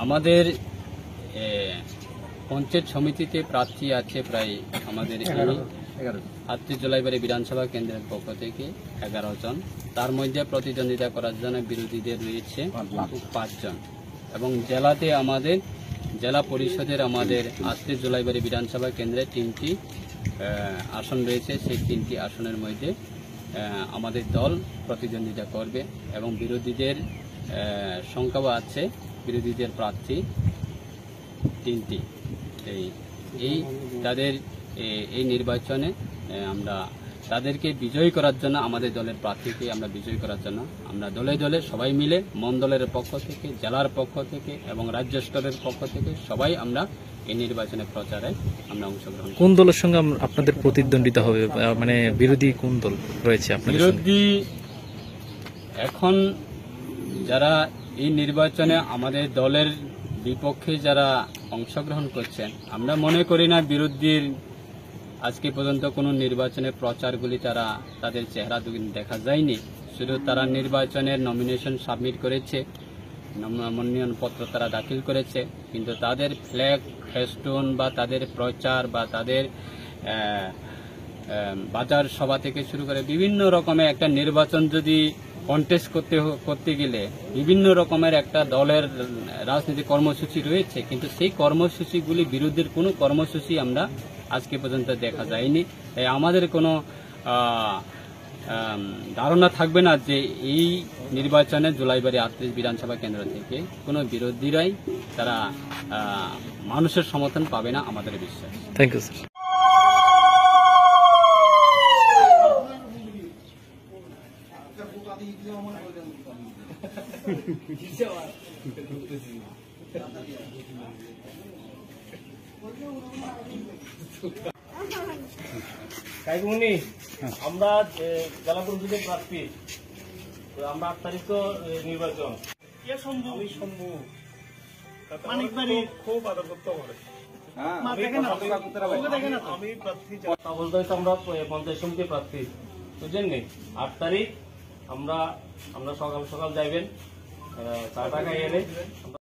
আমাদের পঞ্চায়েত সমিতিতে প্রার্থী আছে প্রায় আমাদের 38 জুলাইবাড়ি বিধানসভা কেন্দ্রের পক্ষ থেকে 11 জন। তার মধ্যে প্রতিদ্বন্দ্বিতা করার জন্য বিরোধীদের রয়েছে 5 জন এবং জেলাতে আমাদের জেলা পরিষদের আমাদের 38 জুলাইবাড়ি বিধানসভা কেন্দ্রে 3টি আসন রয়েছে। সেই 3টি আসনের মধ্যে আমাদের দল প্রতিদ্বন্দ্বিতা করবে এবং বিরোধীদের সংখ্যাও আছে। বিরোধীদের প্রার্থী 3টি। এই তাদের এই নির্বাচনে আমরা তাদেরকে বিজয়ী করার জন্য, আমাদের দলের প্রার্থীকে আমরা বিজয়ী করার জন্য আমরা দলে দলে সবাই মিলে মণ্ডলের পক্ষ থেকে, জেলার পক্ষ থেকে এবং রাজ্য স্তরের পক্ষ থেকে সবাই আমরা এই নির্বাচনে প্রচারে আমরা অংশগ্রহণ। কোন দলের সঙ্গে আপনাদের প্রতিদ্বন্দ্বিতা হবে, মানে বিরোধী কোন দল রয়েছে আপনাদের? বিরোধী এখন যারা এই নির্বাচনে আমাদের দলের বিপক্ষে যারা অংশগ্রহণ করছেন, আমরা মনে করি না বিরোধীর আজকে পর্যন্ত কোনো নির্বাচনে প্রচারগুলি তাদের চেহারা দেখা যায়নি। শুধু তারা নির্বাচনের নমিনেশন সাবমিট করেছে, মনোনয়নপত্র তারা দাখিল করেছে, কিন্তু তাদের ফ্ল্যাগ ফেস্টুন বা তাদের প্রচার বা তাদের বাজার সভা থেকে শুরু করে বিভিন্ন রকমের একটা নির্বাচন যদি কন্টেস্ট করতে গেলে বিভিন্ন রকমের একটা দলের রাজনীতি কর্মসূচি রয়েছে, কিন্তু সেই কর্মসূচিগুলি বিরোধীর কোনো কর্মসূচি আমরা আজকে পর্যন্ত দেখা যায়নি। তাই আমাদের কোনো ধারণা থাকবে না যে এই নির্বাচনে জুলাইবাড়ি 38 বিধানসভা কেন্দ্র থেকে কোনো বিরোধীরাই তারা মানুষের সমর্থন পাবে না, আমাদের বিশ্বাস। Thank you sir. কাইগুনি আমরা জেলা পরিষদের প্রার্থী, আমরা 8 তারিখ তো নির্বাচন। মানিকবাড়ি খুব আদরযুক্ত করে আমি প্রার্থী বলতে হচ্ছে আমরা পঞ্চায়েত সমিতির প্রার্থী, বুঝলেন নি? 8 তারিখ আমরা সকাল সকাল যাইবেন, চা টা খাইয়ে